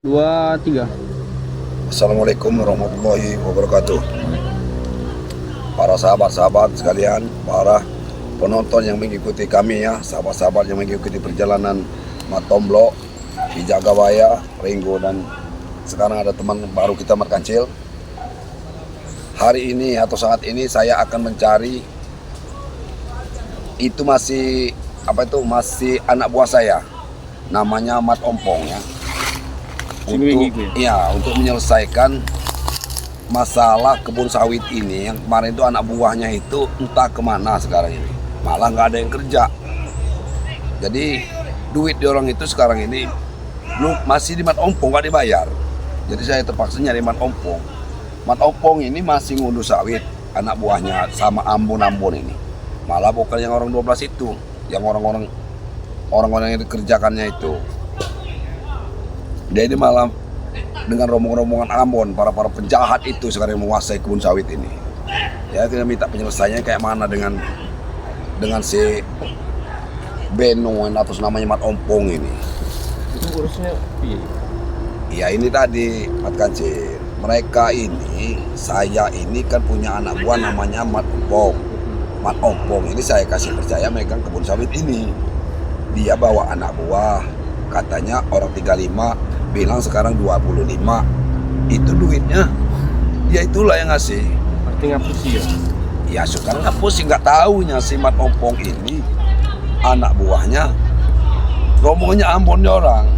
Dua, tiga. Assalamualaikum warahmatullahi wabarakatuh. Para sahabat-sahabat sekalian, para penonton yang mengikuti kami ya, sahabat-sahabat yang mengikuti perjalanan Matomblo, Kijagawaya, Ringgo, dan sekarang ada teman baru kita Markancil. Hari ini atau saat ini saya akan mencari itu masih anak buah saya, namanya Mat Ompong ya. Untuk menyelesaikan masalah kebun sawit ini, yang kemarin itu anak buahnya itu entah kemana sekarang ini, malah nggak ada yang kerja. Jadi duit di orang itu sekarang ini masih di Mat Ompong, nggak dibayar. Jadi saya terpaksa nyari Mat Ompong. Mat Ompong ini masih ngunduh sawit, anak buahnya sama Ambon-Ambon ini. Malah bukan yang orang 12 itu, yang orang-orang yang dikerjakannya itu. Dia ini malah dengan rombongan-rombongan Ambon, para penjahat itu sekarang yang menguasai kebun sawit ini. Ya, kita minta penyelesaiannya kayak mana dengan si Beno atau namanya Mat Ompong ini. Itu urusnya iya. Ya ini tadi Mat Kancil. Mereka ini, saya ini kan punya anak buah namanya Mat Ompong. Mat Ompong ini saya kasih percaya megang kebun sawit ini. Dia bawa anak buah, katanya orang 35, bilang sekarang 25. Itu duitnya dia itulah yang ngasih. Berarti ngapus ya? Ya sekarang ngapus sih, nggak tahunya si Mat Ompong ini anak buahnya rombongannya Ambon orang.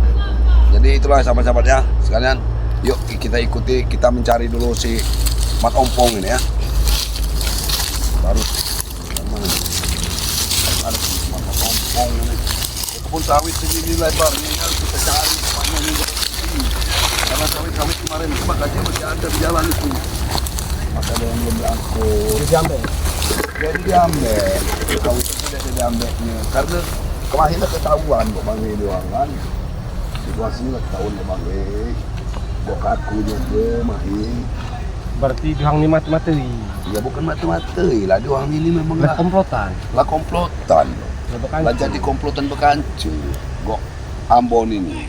Jadi itulah sahabat-sahabat ya sekalian, yuk kita ikuti, kita mencari dulu si Mat Ompong ini ya. Baru ada Mat Ompong ini. Kebun sawit segini lebarnya harus kita cari panjang ini. Karena sawit-sawit kemarin cuma gajah masih ada di jalan itu. Masa ada yang belum diangkut. Diambil. Jadi diambil. Sawit itu tidak diambilnya. Karena kemarin ketahuan kok Bang Wei doang kan. Situasinya ketahuan kok Bang Wei. Bokaku juga mahin. Berarti doang ni mati-mati. Ya bukan mati-mati lah, doang ini memang Lah komplotan. lah komplotan. Lah jadi Bekancu. komplotan bekancu. Kok Ambon ini.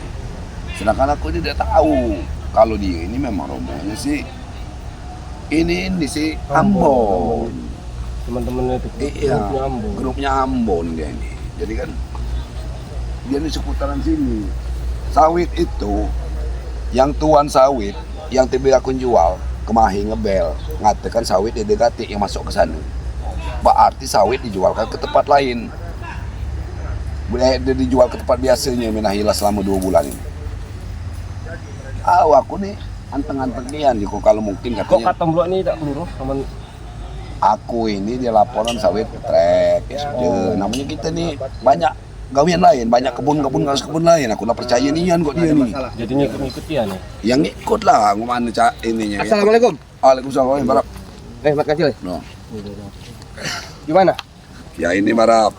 Sedangkan aku ini tidak tahu kalau dia ini memang rombongannya sih ini si Ambon. Teman-teman itu Iya, grupnya Ambon. grupnya Ambon dia ini. Jadi kan dia ini seputaran sini. Sawit itu yang tuan sawit yang tiba aku jual kemahi ngebel ngatakan sawit di dekati yang masuk ke sana. Berarti sawit dijualkan ke tempat lain. Dia dijual ke tempat biasanya menahila selama 2 bulan ini. Aku nih anteng-anteng dia nih kok kalau mungkin Kok katanya. Katomblok ni tak peluru sama Aku ini dia laporan sawit trek ya sudah. Namanya kita nih banyak gawian lain, banyak kebun lain. Aku udah percaya nian kok dia nih. jadi ngikut dia nih. Yang ikut lah ngomong ininya. Assalamualaikum. Waalaikumsalam Barap. Mat Kancil. No. Gimana? Ya ini Barap.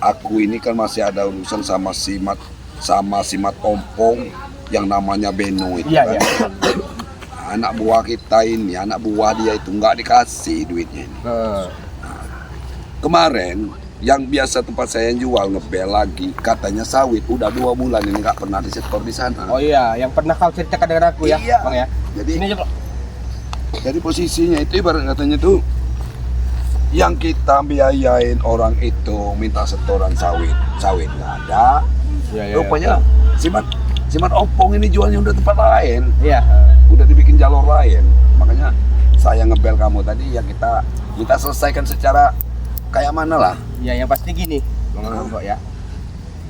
Aku ini kan masih ada urusan sama si Mat Ompong yang namanya Beno itu Iya, kan. iya. Anak buah kita ini, anak buah dia itu nggak dikasih duitnya ini. Kemarin yang biasa tempat saya jual ngebel lagi, katanya sawit udah 2 bulan ini nggak pernah disetor di sana. Oh iya, yang pernah kau ceritakan dengan aku ya, Iya. Bang ya. Jadi Ini aja, Pak. Jadi posisinya itu ibarat katanya tuh yang kita biayain orang itu minta setoran sawit nggak ada. Iya, Rupanya si Mat Ompong ini jualnya udah tempat lain, Iya. udah dibikin jalur lain. Makanya saya ngebel kamu tadi ya, kita selesaikan secara kayak mana lah. Iya, yang pasti gini, Bang Ambok ya.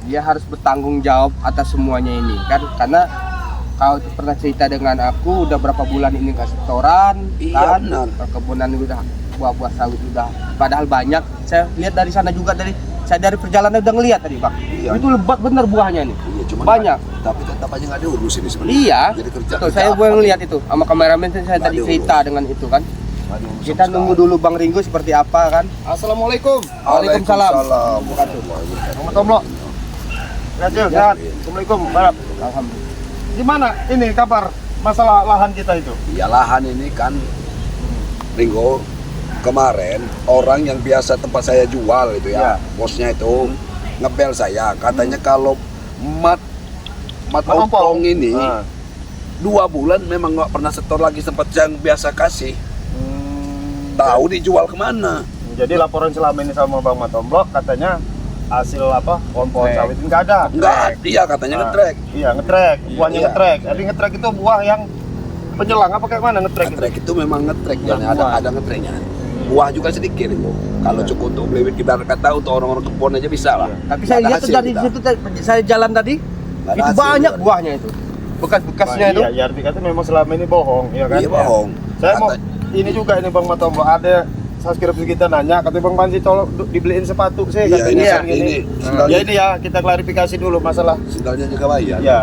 Dia harus bertanggung jawab atas semuanya ini kan, karena kau pernah cerita dengan aku udah berapa bulan ini nggak setoran, Iya, kan? benar. Perkebunan udah buah-buah sawit udah, padahal banyak. Saya lihat dari sana juga saya dari perjalanan udah ngelihat tadi Bang. Iya. Itu lebat bener buahnya nih. Iya, cuman Banyak. tapi tetap aja nggak diurus ini sebenarnya. Iya. Jadi kerja. Betul, saya boleh ngelihat itu sama kameramen saya Nggak tadi diurus. cerita dengan itu kan. Nggak diurus Kita sama nunggu sekali. dulu Bang Ringgo seperti apa kan. Assalamualaikum. Waalaikumsalam. Waalaikumsalam. Nomor Tomblok. Rasul, Ya. sehat. Assalamualaikum, Barap. Alhamdulillah. Gimana ini kabar masalah lahan kita itu? Ya lahan ini kan Ringo, kemarin orang yang biasa tempat saya jual itu ya, bosnya itu ngebel saya, katanya kalau Mat Ompong ini Ah. 2 bulan memang nggak pernah setor lagi sempat yang biasa kasih. Tahu dijual kemana? Jadi laporan selama ini sama Bang Matomblok katanya hasil apa pohon-pohon Ngetrek. sawit ini nggak ada. Enggak, iya katanya Nah, ngetrek. Iya ngetrek, buahnya Iya. ngetrek. Jadi ngetrek itu buah yang penyelang apa kayak mana ngetrek itu? Ngetrek itu memang ngetrek, Bukan jadi buah. ada ngetreknya. Buah juga sedikit itu. Kalau Iya. cukup untuk beli ibarat kata untuk orang-orang kebun aja bisa lah. Iya. Tapi saya Nggak ada lihat tuh hasil dari kita. situ saya jalan tadi Nggak ada itu hasil banyak juga. buahnya itu. Bekas-bekasnya itu. Iya, ya arti kata memang selama ini bohong, ya kan? Iya bohong. Saya mau Kata- ini juga ini Bang Matomblok ada subscriber kita nanya katanya Bang Panji tolong dibeliin sepatu sih Iya, katanya ini, kan gini. ini. Ya ini ya kita klarifikasi dulu masalah. Sendalnya juga bayar. Iya.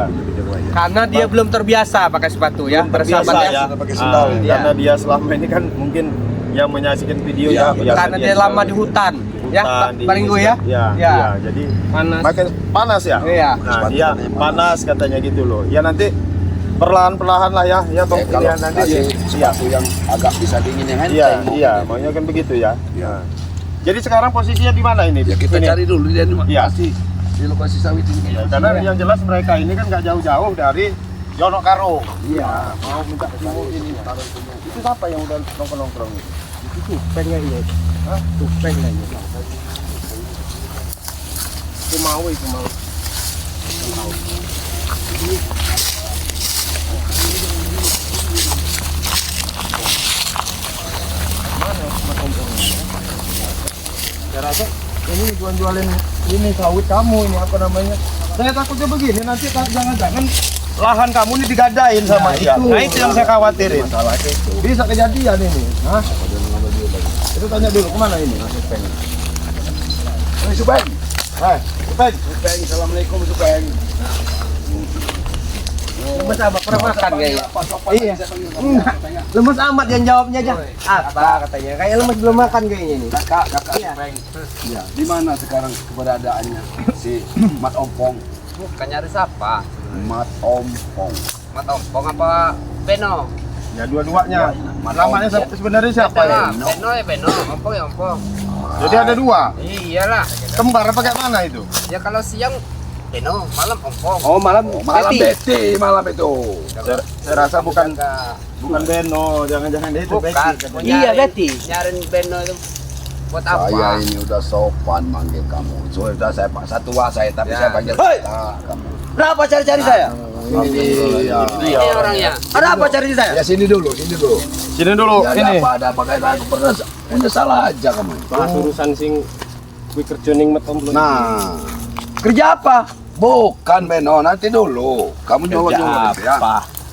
Karena dia belum terbiasa pakai sepatu ya, Belum terbiasa bersahabat ya. ya. Sudah pakai sendal. Ah, Iya. Karena dia selama ini kan mungkin yang menyaksikan video Iya, ya biasa Karena dia lama di hutan, ya, hutan, di paling gue ya. Iya, Ya. iya. Jadi Panas. makin panas ya. Iya. Nah, Sepatu iya katanya panas katanya gitu loh. Ya nanti perlahan-perlahan lah ya Bang. Kalau Ya, nanti kasih iya. sepatu yang agak bisa dingin yang Iya, enteng. iya, maunya kan begitu ya. Iya. Nah. Jadi sekarang posisinya di mana ini? Ya kita Ini. cari dulu dia Iya. masih di lokasi sawit ini. Ya, karena yang jelas mereka ini kan nggak jauh-jauh dari Yonokaro. Iya. Mau minta tunggu ini. Itu siapa yang udah nongkrong-nongkrong itu? Itu tupengnya ini. Hah? Tupengnya ini. Itu mau itu mau. Saya rasa ini jual-jualin ini sawit kamu ini apa namanya? Saya takutnya begini nanti jangan-jangan lahan kamu ini digadain sama dia. itu. Nah itu yang saya khawatirin. Masalah itu. Bisa kejadian ini. Hah? Itu tanya dulu kemana ini? Ini Subeng. Hai, Supeng. Subeng, assalamualaikum Subeng. Lemes amat pernah makan kayaknya. Iya. Enggak. Lemes amat yang jawabnya aja. Apa katanya? Kayak lemes belum makan kayaknya ini. Kakak Iya. Subeng. Iya. Di mana sekarang keberadaannya si Mat Ompong? Bukan nyari siapa? Mat Ompong. Mat Ompong apa Beno? Ya dua-duanya. Mat Namanya Ompong. sebenarnya siapa ya? Beno ya Beno, Ompong ya Ompong. Jadi ada dua. Iyalah. Kembar apa kayak mana itu? Ya kalau siang Beno, malam Ompong. Oh, malam Malam Betty. Betty malam itu. Saya rasa bukan Beno, jangan-jangan dia itu Bukan. Becky. Mau Iya, nyari- Betty. Nyariin Beno itu buat apa? Saya ini udah sopan manggil kamu. Sudah saya Pak Satua saya tapi Ya. saya panggil Hei! Kak, kamu. Kenapa cari-cari saya? Ini dia. Ini orangnya. Ada apa cari saya? Ya sini dulu, sini dulu. Sini dulu, Ya, ini. ada apa kayak aku pernah punya salah aja kamu. Bahas urusan sing gue kerjoning metom belum. Nah, Kerja apa? bukan Beno, nanti dulu. Kamu nyolong-nyolong ya.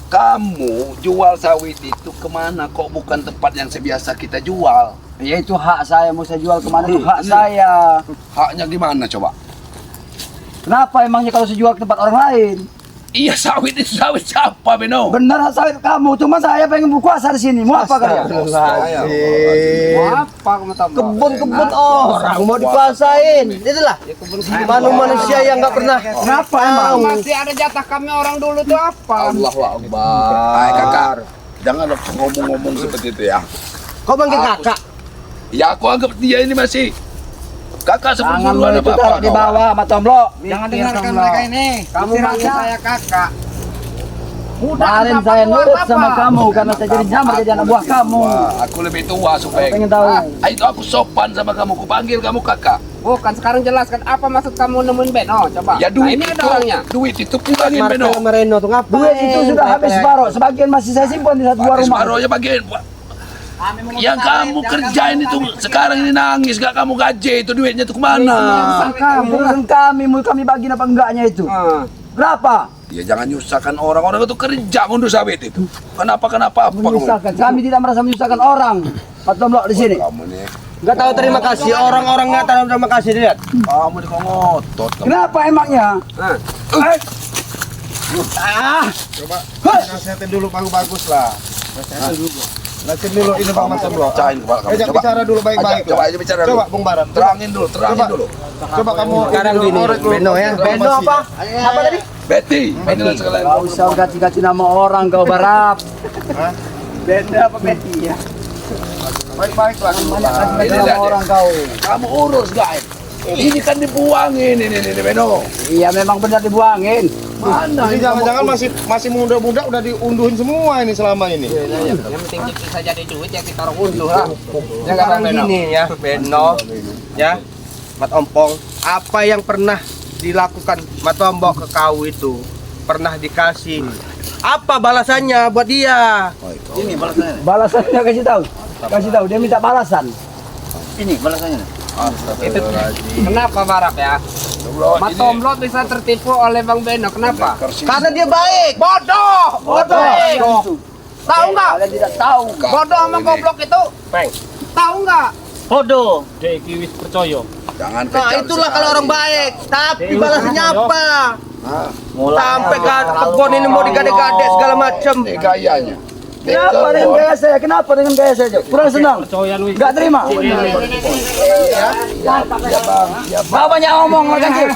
Kamu jual sawit itu kemana? Kok bukan tempat yang sebiasa kita jual? Ya itu hak saya, mau saya jual kemana itu hak Iya. saya. Haknya gimana coba? Kenapa emangnya kalau saya jual ke tempat orang lain? Iya sawit itu sawit siapa Beno? Benar hak sawit kamu, cuma saya pengen berkuasa di sini. Mau apa kalian? Mau apa kamu tahu? Kebun-kebun orang mau dikuasain. Itulah. Ya kebun Manusia yang nggak pernah. Kenapa emang? Masih ada jatah kami orang dulu tuh apa? Allahu Akbar. Hai kakak, jangan ngomong-ngomong seperti itu ya. Kau manggil Aku- kakak? Ya aku anggap dia ini masih kakak Jangan seperguruan lo itu apa-apa. taruh di bawah, Matomlo. Jangan dengarkan mereka ini. Kamu manggil saya kakak. Kemarin saya nurut sama kamu karena saya jadi nyamar jadi anak buah kamu. Wah, aku lebih tua Saya supaya. pengen tahu. Itu aku sopan sama kamu, aku panggil kamu kakak. Bukan, sekarang jelaskan apa maksud kamu nemuin Beno, coba. Ya duit Nah, ini itu, ada orangnya. duit itu pulangin Beno. Mareno tuh ngapain? Duit itu sudah habis separuh, sebagian masih saya simpan di satu dua rumah. Separuhnya bagian. Yang kamu kerjain itu sekarang ini nangis, gak kamu gaji itu duitnya itu kemana? Bukan kami, mau kami bagiin apa enggaknya itu? Berapa? Ya jangan nyusahkan orang itu kerja untuk sawit itu. Kenapa apa kamu? Menyusahkan. Kami tidak merasa menyusahkan orang. Matomlo di sini. Kamu nih, Enggak tahu terima kasih, orang-orang enggak tahu terima kasih lihat. kamu di ngotot. Kamu. Kenapa emangnya? Coba nasihatin dulu bagus-bagus lah. Nasihatin dulu ini Bang Matomlo. Cain kepala kamu. Ajak bicara dulu baik-baik. Coba aja bicara dulu. Coba Bung Barat. Terangin dulu, terangin Coba. dulu. Coba kamu Sekarang ini dulu, gini, korek dulu Beno ya. informasinya. Beno apa? Apa tadi? Betty, ini sekalian. Kau usah ganti-ganti nama orang kau Barap. Hah? Benda apa Betty ya? Baik-baik lah. Banyak ganti-ganti Ini nama lihat orang kau. Kamu urus guys. Ini kan dibuangin ini Beno. Iya memang benar dibuangin. Mana? Ini jangan-jangan masih muda-muda udah diunduhin semua ini selama ini. Yang penting bisa jadi duit yang kita unduh lah. Sekarang gini ya, Beno, ya, Mat Ompong, apa yang pernah dilakukan Mat Ompong ke kau itu pernah dikasih? Apa balasannya buat dia? Ini balasannya. Balasannya kasih tahu dia minta balasan. Ini balasannya. Itu kenapa marah ya? Mat Omlot bisa tertipu oleh Bang Beno. Kenapa? Karena dia baik. Bodoh. Tahu nggak? Kalian tidak tahu. Bodoh sama goblok itu. Tahu nggak? Bodoh. Jangan Nah kejar itulah sekali. kalau orang baik. Tapi balasnya apa? Ah, Sampai kebun ini mau digade-gade segala macam. ini gayanya. Kenapa dengan gaya saya? Kenapa dengan gaya saya? Kurang senang. Enggak terima. Ya bang, ya bang. Kau banyak omong orang kiri.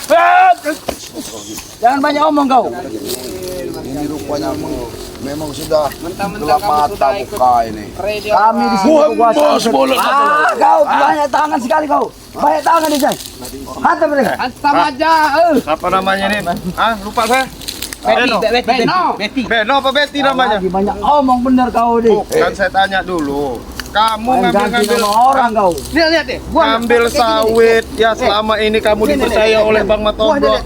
Jangan banyak omong kau. Ini rupanya memang sudah gelap mata muka ini. Kami di sini Bos bola. kau banyak tangan sekali kau. Banyak tangan di sini. Hantar mereka. Sama aja. Apa namanya ini? Ah, lupa saya. Beno. Betty. Beno apa Betty namanya? Lagi banyak omong bener kau deh. Kan saya tanya dulu. Kamu Ganti ngambil nama orang kau. Lihat deh. ngambil sawit ya selama ini kamu dipercaya oleh Bang Matomblo.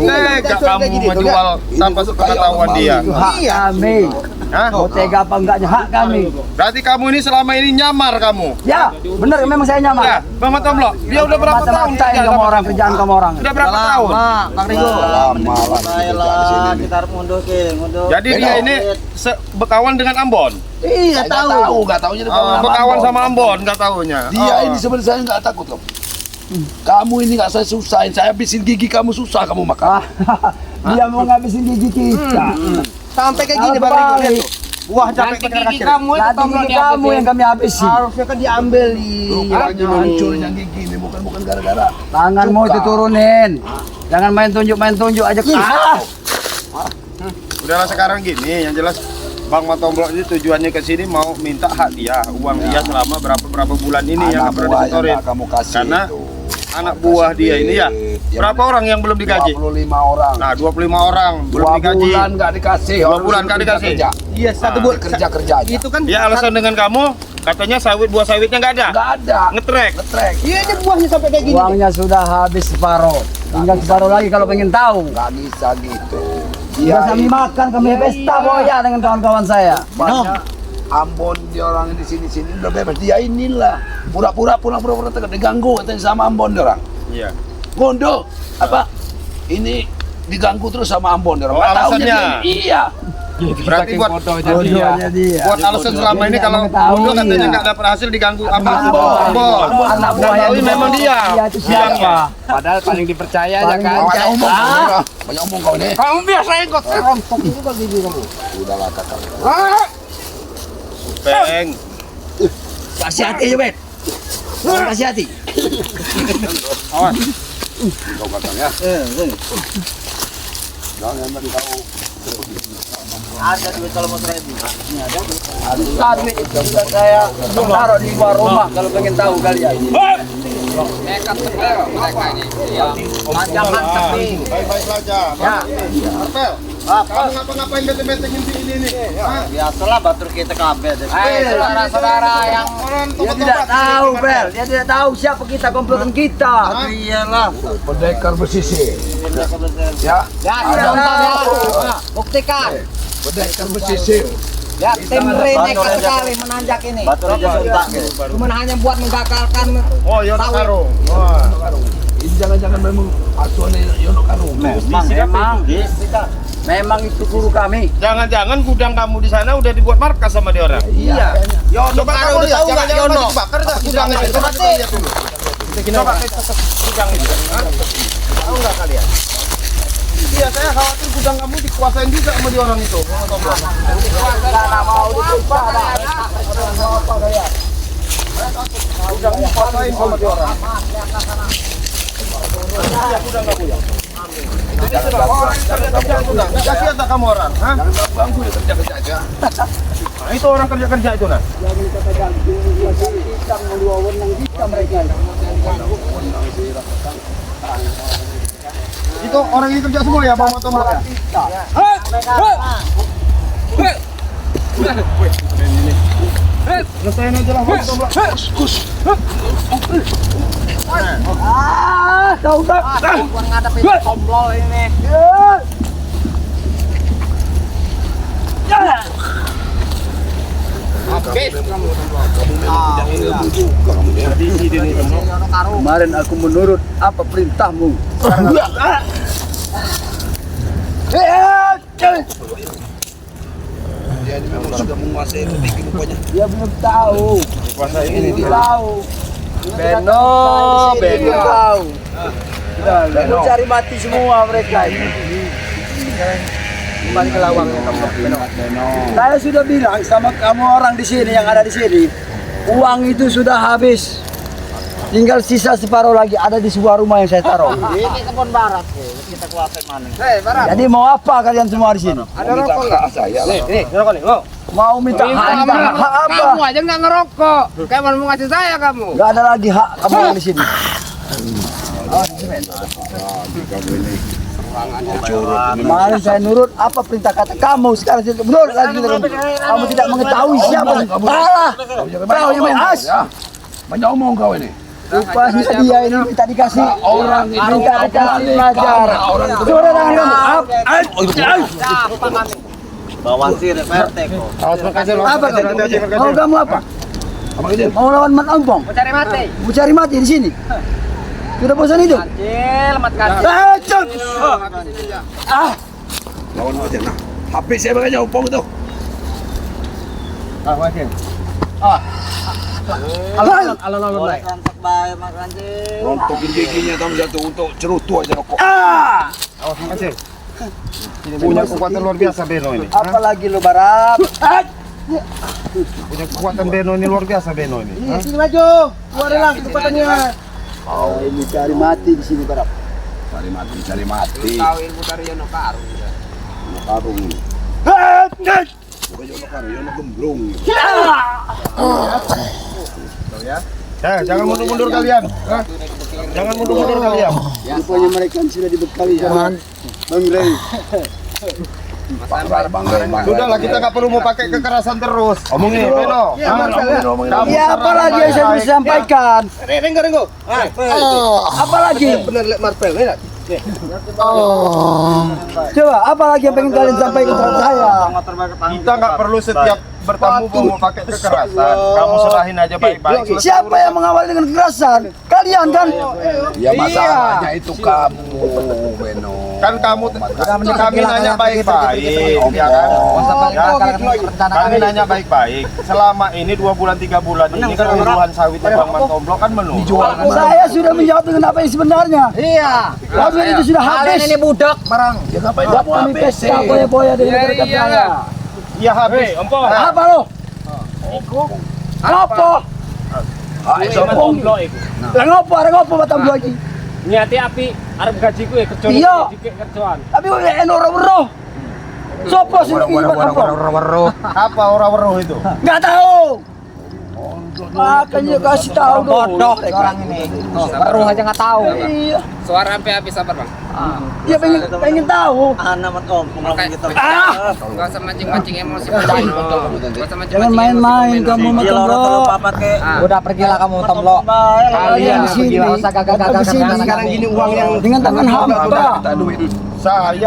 Tega kamu menjual tanpa sepengetahuan dia. Hak kami. Hah? Kau tega apa enggaknya hak kami. Berarti kamu ini selama ini nyamar kamu. Ya, bener memang saya Ya, nyamar. Bang Matomblo, dia udah berapa tahun Mata-matain kerja kamu sama orang kamu? kerjaan kamu orang. Udah berapa tahun? Bang Ringo. Lama lah Saya lah, kita harus mundur ke, mundur. Jadi dia ini berkawan dengan Ambon. Iya Nggak tahu jadi Berkawan sama Ambon, nggak tahunya. Dia Oh. ini sebenarnya saya nggak takut loh. Kamu ini nggak saya susahin, saya habisin gigi kamu susah kamu makan. Dia mau ngabisin gigi kita. Sampai kayak gini Kalau Bang Ringo, lihat balik, tuh. Buah Sampai sampai ke gigi kecil. kamu itu nanti Tomlon gigi kamu yang kami habisin. harusnya kan diambil di Rupanya hancurnya gigi ini bukan gara-gara. Tanganmu Cuka. itu turunin. Jangan main tunjuk aja. Udahlah sekarang gini, yang jelas Bang Matomblo ini tujuannya ke sini mau minta hak dia, uang dia selama berapa bulan ini yang nggak Anak pernah buah yang disetorin. nggak kamu kasih Karena itu. anak buah dia ini ya, Yang berapa orang yang belum digaji? 25 orang. Nah, 25 orang belum 2 digaji. bulan nggak dikasih. 2 orang bulan suruh nggak dikasih. kerja. Iya, satu bulan Kerja aja. itu kan Dia alasan dengan kamu, katanya buah sawitnya nggak ada. Nggak ada. Ngetrek. Ngetrek. iya ini buahnya sampai kayak gini. Uangnya sudah habis separuh. Tinggal separuh lagi kalau pengen tahu. Nggak bisa gitu. Biasa kami makan, kami pesta boya dengan kawan-kawan saya. Banyak Ambon dia orang di sini udah bebas. Dia inilah pura-pura diganggu katanya sama Ambon dia orang. Iya. Gondo apa? Ini diganggu terus sama Ambon dia orang. Oh, Nggak taunya alasannya? dia. Iya. Berarti buat Bodohnya dia. buat alasan selama ini Dia kalau mengetahui. Bondo katanya nggak dapat hasil diganggu sama Ambon. Anak Nggak buah tahu yang memang dia. Dia itu siapa? Padahal paling dipercaya aja Paling kan. Banyak omong kau ini, Bang. Banyak omong kau ini. Kamu biasa ikut rontok juga gigi kamu. Udahlah kakak. Peng. Kasih hati aja, Bet. Kasih hati. Awas. Kau kakak ya. Jangan bagi tahu. Ada duit kalau mau 1.000. Ini ada. Kami itu sudah saya taruh di luar rumah kalau pengen tahu kalian. Nekat bener mereka ini. Iya. Mantap nih. Baik-baik saja. Ya. Artel. Kamu ngapa-ngapain bete-betein si ini nih? Hah? Biasalah batur kita kabeh deh. Saudara-saudara yang Orang Dia tidak tahu, Bel. Dia tidak tahu siapa kita, komplotan kita. Iyalah. Pendekar bersisir. Ya. ya Ada contohnya. Buktikan. Pendekar bersisir. Ya tim Rin nekat sekali menanjak ini. Batur aja suntak. Cuma hanya buat menggagalkan. Oh, Yono Sawit. Karung. Wah. Ini jangan-jangan memang asuhannya Yono Karung. Memang itu guru kami. Jangan-jangan gudang kamu di sana udah dibuat markas sama dia orang. Iya. Yono Coba Karung kamu lihat, tahu nggak, jangan-jangan Yono? masih dibakar nggak gudang itu? Coba kita lihat dulu. Coba kita tetap gudang itu. Hah? Tahu nggak kalian? Iya, saya khawatir gudang kamu dikuasain juga sama dia orang itu. Gudang dikuasain sama dia orang. Iya, gudang kamu ya. Jadi sudah orang kerja gudang. Nggak kasihan tak kamu orang? Hah? Jangan ganggu ya kerja-kerja aja. Nah, itu orang kerja-kerja itu nah. Kita dua wenang kita mereka. Itu orang yang kerja semua ya Bang Tomlo. Selesaiin aja lah Bang Tomlo. Tahu tak? Gua ngadepin tomblol ini. Kemarin aku menurut apa perintahmu. Dia ini memang sudah menguasai rezeki rupanya. Dia belum tahu. Kuasai ini dia. Tahu. Beno. Tahu. Beno cari mati semua mereka ini. Kembali ke lawangnya Beno. Saya sudah bilang sama kamu orang di sini yang ada di sini, uang itu sudah habis. Tinggal sisa separuh lagi ada di sebuah rumah yang saya taruh. Ini kebun barat kita kuasain mana? Barat. Jadi mau apa kalian semua di sini? Ada rokok enggak? Saya lah. Nih, rokok nih. Lo. Mau minta hak apa? Kamu aja nggak ngerokok. Kayak mau ngasih saya kamu. Gak ada lagi hak kamu yang di sini. Kemarin saya nurut apa perintah kata kamu, sekarang saya menurut lagi. Kamu tidak mengetahui siapa. Salah. Kau yang main as. Banyak omong kau ini. Rupanya dia ini minta dikasih Orang itu minta dikasih pelajar. Sudah tangan Bawasir PRT kok. Awas makasih loh. apa kamu? Mau kamu apa? Apa kejadian? Mau lawan Mat Ompong? Mau cari mati. Mau cari mati di sini? Sudah bosan itu? Kecil, mat kecil. Cok! Lawan aja nah. HP saya makanya opong itu. Makin. Alon-alon baik. Rontok bae makan anjing. Rontokin giginya kamu jatuh untuk cerutu aja rokok. Awas makasih. Punya kekuatan luar biasa Beno ini. Apalagi lu Barap? Punya kekuatan Beno ini luar biasa Beno ini. Hah? Sini maju. Keluar lagi kekuatannya. Oh, ini cari mati di sini Barap. Cari mati, cari mati. Tahu ilmu dari Yono Karung. Karung. Bukan Yono Karung, Yono Gemblung. Jangan mundur-mundur kalian. Hah? Jangan mundur-mundur kalian. Rupanya mereka sudah dibekali sama Bang Rey. Sudahlah kita nggak perlu mau pakai kekerasan terus. Omongin Beno. Ya apalagi yang saya bisa sampaikan? Renggo. Apalagi? Bener lek marpel ya. Coba apalagi yang pengen kalian sampaikan terhadap saya? Kita nggak perlu setiap bertamu mau pakai kekerasan. Kamu serahin aja baik-baik. Siapa yang mengawali dengan kekerasan? Kalian kan? Ya masalahnya itu kamu, Beno. Kan kami nanya baik-baik, ya kan? Kami nanya baik-baik. Selama ini 2 bulan 3 bulan ini kan kebutuhan sawit Bang Tomlo kan menurun. Saya sudah menjawab dengan apa yang sebenarnya. Iya. Lalu itu sudah habis. Ini budak barang. Ya ngapain Buat kamu kami ABC? pesta boya-boya dari dekat saya. Iya habis. Apa lo? Apa? Lah ngopo arek ngopo batang dua iki? Niati api arep gajiku ya kerjaan Iya. kerjaan. Tapi kok nek ora weruh. Sopo sing iki apa? Apa ora-weruh itu? Enggak tahu. Makanya kasih tahu dong. Bodoh orang ini. Baru aja nggak tahu. Iya. Suara sampai habis sabar, Bang. Dia pengen tahu. Anak mat om, ngomong gitu. Enggak usah mancing-mancing emosi. Enggak usah mancing-mancing. Jangan main-main kamu sama Tomlo. Udah pergilah kamu Tomlo. Kalian di sini. Gagal-gagal Sekarang gini uang yang Dengan tangan hampa. Saya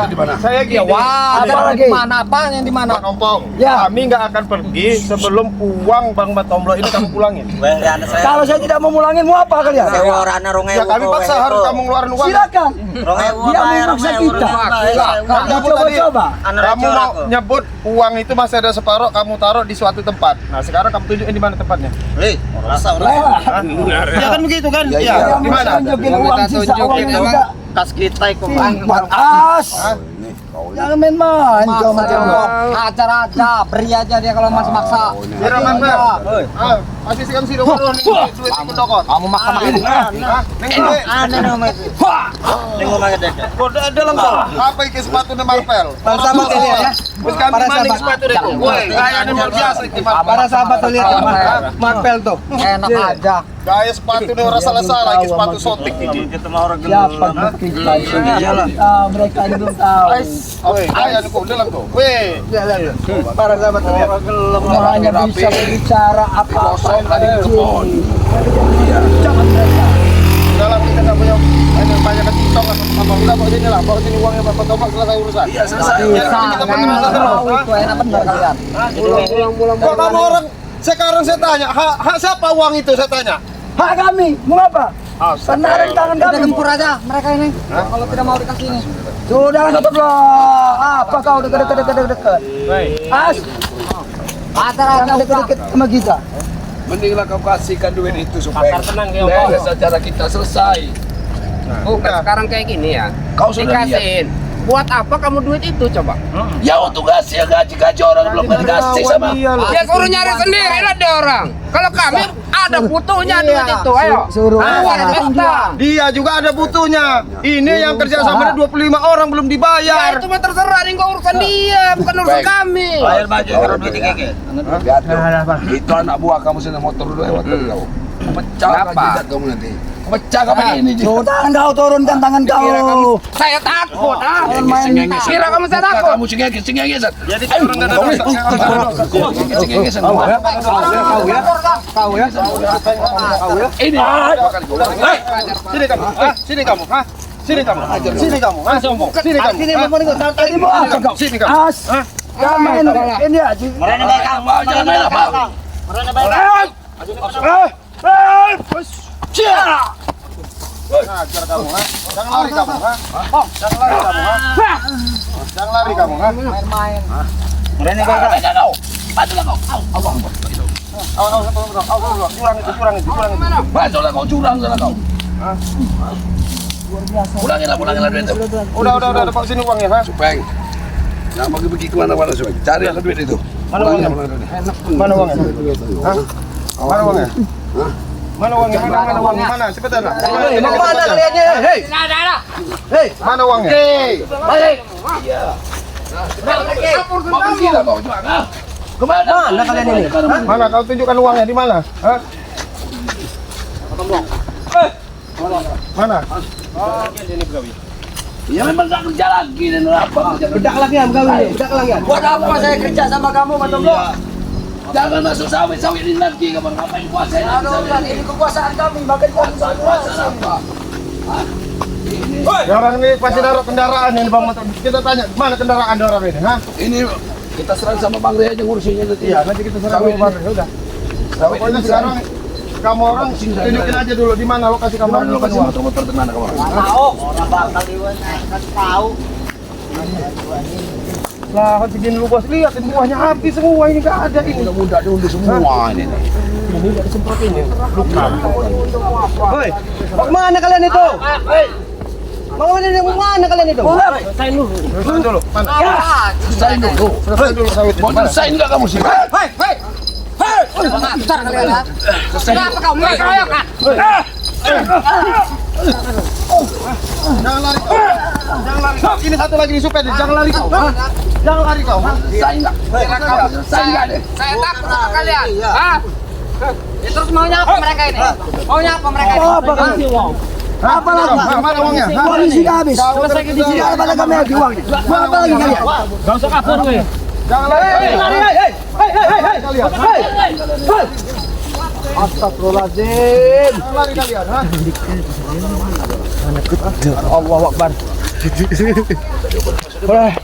gini. wah, Ada lagi. mana apa yang di mana? Bang Ompong, Ya. kami nggak akan pergi sebelum uang Bang Tomlo ini kamu pulangin. Kalau saya tidak mau mulangin, mau apa kalian? Ya kami paksa harus kamu ngeluarin uang. Silakan. Dia memaksa kita. Kamu coba-coba. Kamu mau nyebut uang itu masih ada separuh, kamu taruh di suatu tempat. Nah sekarang kamu tunjukin di mana tempatnya. Ya kan begitu kan? Ya, Ya, iya. di mana? Tunjukin uang sisa uang juga. Kas kita kok. As. Jangan main-main kau macam lo. Ajar aja, beri aja dia kalau masih maksa. Kira mana? Masih sikan si dong duit ikut dokor. Kamu maksa-maksa. Neng duit. Aneh nomor itu. Nengok makan dek. Kode dalam tuh. Apa iki sepatu ne marvel? Sama ini ya. Terus kami maling sepatu deh tuh. Woi, gaya ini luar biasa ini. Para sahabat tuh lihat Marvel tuh. Enak aja. Gaya sepatu ini orang salah-salah lagi sepatu sotik ini. Siapa kita ini? Mereka ini belum tahu. Woi, gaya ini kok dalam tuh. Woi, Para sahabat tuh lihat. Hanya bisa berbicara apa-apa dari sini. Jangan mereka. dalam kita nggak punya banyak ketiktok apa udah bawa sini lah, bawa sini uangnya Bapak Tomak selesai urusan. Iya selesai. Kita pertemuan terus. Itu enak benar kalian. Kok kamu orang sekarang saya tanya, hak siapa uang itu saya tanya? Hak kami, mau apa? Karena ada di tangan Kita kami. gempur aja mereka ini. Kalau tidak mau dikasih ini. Sudah tutup loh. Apa kau dekat? As, jangan dekat sama kita. Mendinglah kau kasihkan duit itu supaya Pasar tenang, ya, beres acara kita selesai. Bukan sekarang kayak gini ya. Kau sudah lihat. Dikasihin. Buat apa kamu duit itu coba? Ya untuk kasih gaji orang belum dikasih sama. Ya suruh nyari sendiri lah dia orang. Kalau kami ada butuhnya duit itu, ayo. Suruh Buat kita. Dia juga ada butuhnya. Ini yang kerja sama 25 orang belum Ya dibayar. itu mah terserah, ini nggak urusan dia, bukan urusan kami. Bayar baju kalau duit keke. Lihat tuh. Itu anak buah kamu sini motor dulu lewat tadi kau. Pecah Kenapa? jidat kamu nanti. Pecah kamu ini jidat. Sudah kau turunkan tangan Kira kamu kau. saya takut, ah. Sengenge. Kira kamu saya takut. Kamu sengenge. Jadi orang nggak ada dosa. Sengenge. Tahu ya? Ini. Sini kamu, sini kamu, sini kamu, sini kamu, sombong, sini kamu, Tadi mau apa kau? sini kamu. As, kamu ini aja. Jangan main apa. Ajar kamu, jangan lari kamu, jangan lari kamu, jangan lari kamu, Main-main. curang itu. Masuklah kau curang sana kau. Pulangilah duit itu. Udah, Pak sini uangnya, Supeng. Jangan pergi kemana-mana Supeng. Cari duit itu. Mana uangnya? Mana uangnya? Mana uangnya? Mana uangnya? Mana uangnya? Mana? Cepetan. Mau kemana kalian ya? Hei. Mana uangnya? Balik. Mau pergi lah kau curang. Kemana? Mana kalian ini? Mana? Kau tunjukkan uangnya di mana? Mana? Ya memang tak kerja lagi dan apa? Bedak lagi ya, bedak lagi. Buat apa saya kerja sama kamu, Mas Tombo? Jangan masuk sawit ini lagi kamu ngapain kuasain Ini kekuasaan kami, makanya kamu kuasa apa? Orang ini pasti naruh kendaraan ini Bang Motor. Kita tanya, mana kendaraan orang ini? Ini kita serang sama Bang Ria aja ngurusinnya nanti. Iya, nanti kita serang Sawit Bang Ria. Udah. Pokoknya sekarang kamu orang tunjukin aja dulu di mana lokasi kamu Lu tunjukkan kasih uang. motor-motor di mana kamu? orang bakal kasih tahu. Lah, kan segini lu bos lihat ini buahnya habis semua ini enggak ada ini. Mudah diunduh semua ini. Ini enggak disemprot ini. Luka. Hoi, mau kemana kalian itu? Mau mana kalian itu? Selesai dulu. Mana? Selesai dulu. Selesai dulu sawit itu. Mau selesai enggak kamu sih? Besar kalian ya. Kenapa kau mengeroyok? Jangan lari kau. Jangan lari kau. Ini satu lagi di supir, jangan lari kau. Jangan lari kau. Selesai enggak? Selesai enggak deh? Saya takut sama kalian. Hah? Ya, terus maunya apa mereka ini? Maunya apa mereka ini? Apa kan? Apa lagi? Mana uangnya? Uang di sini habis. Selesai di sini. Tidak ada kami lagi uang. Mau apa lagi kalian? Gak usah kabur gue. Jangan lari. Kalian. Astagfirullahaladzim. Jangan lari kalian, ha? Allahu Akbar.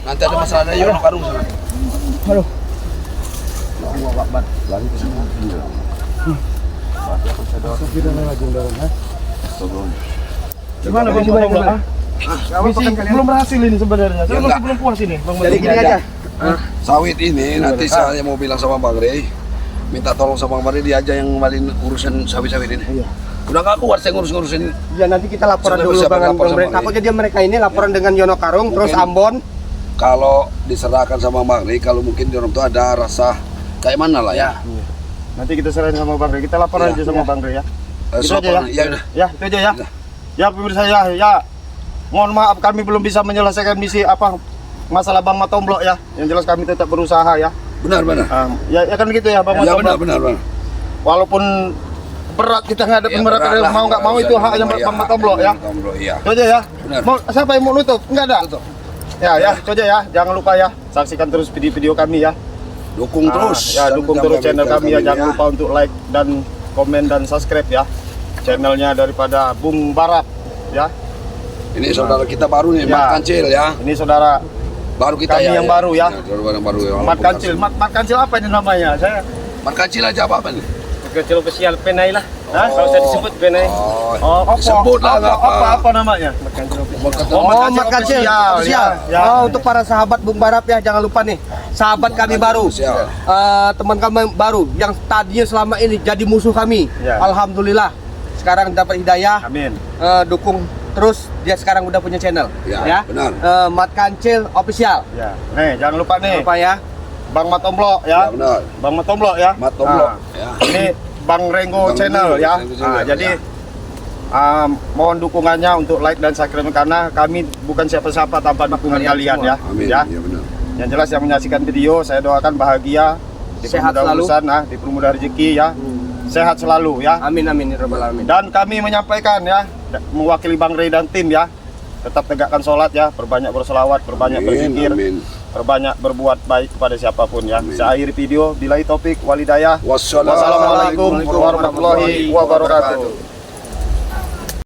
Nanti ada masalah ada yuk karung sana. Gimana Bang Motor? Misi belum berhasil ini sebenarnya. Saya masih belum puas ini, Bang Motor. Jadi gini aja. Sawit ini nanti saya mau bilang sama Bang Rey, minta tolong sama Bang Rey, dia aja yang ngalin urusan sawit-sawit ini. Udah nggak kuat saya ngurus-ngurusin. Ya nanti kita laporan Sudah dulu siapa dengan lapor sama Bang. Takutnya dia mereka ini laporan dengan Yono Karung, terus Ambon. Kalau diserahkan sama Bang Rey, kalau mungkin di orang tuh ada rasa kayak mana lah ya. Nanti kita serahin sama Bang Rey. Kita laporan Iya. aja sama Bang Rey ya. Itu aja Sopan, ya udah. Ya, itu aja ya. Ya, pemirsa ya. Mohon maaf kami belum bisa menyelesaikan misi apa masalah Bang Matomblok ya. Yang jelas kami tetap berusaha ya. Benar. Ya kan gitu ya Bang Ya Matomblok. benar. Walaupun berat kita ngadepin berat, berat lah. mau nggak mau itu haknya Iya, Bang Matomblok ya. Matomblok, iya. Itu aja ya. Benar. Mau siapa yang mau nutup? Enggak ada. Ya, itu aja ya. Jangan lupa ya, saksikan terus video-video kami ya. Dukung terus. Ya, dukung terus channel kami ya. Jangan lupa untuk like dan komen dan subscribe ya. Channelnya daripada Bung Barap ya. Ini saudara kita baru nih, Ya. Mat Kancil ya. Ini saudara Baru kita kami ya. yang baru ya. Saudara yang baru ya. Mat Kancil. Mat Kancil apa ini namanya? Saya Mat Kancil aja apa nih? Kecil official Penai lah. Hah? Kalau saya disebut Penai. Oh, apa? sebut lah nggak Apa namanya? Mat Kancil official. Ya. Untuk para sahabat Bung Barap ya, jangan lupa nih, sahabat kami baru, Official. teman kami baru yang tadinya selama ini jadi musuh kami. Ya. Alhamdulillah sekarang dapat hidayah. Amin. Dukung terus, dia sekarang udah punya channel. Ya, benar. Mat Kancil official. Ya. Nih, jangan lupa nih. Apa ya? Bang Matomblok Ya ya. benar. Bang Matomblok ya. Mat Tomblok. Nah, Ya. Ini Bang Renggo Bang channel Renggo, ya. Renggo channel, Jadi ya. mohon dukungannya untuk like dan subscribe karena kami bukan siapa-siapa tanpa dukungan kalian ya. Amin. Ya. Ya benar. Yang jelas yang menyaksikan video saya doakan bahagia, Sehat dipermudah selalu. urusan, dipermudah rezeki ya. Sehat selalu ya. Amin amin ya rabbal alamin. Dan kami menyampaikan ya, mewakili Bang Rey dan tim ya, tetap tegakkan sholat ya, perbanyak berselawat, perbanyak berzikir, Amin. perbanyak berbuat baik kepada siapapun ya. Amin. Saya akhiri video, billahi taufik walidayah. Wassalamualaikum Wassalamualaikum warahmatullahi wabarakatuh.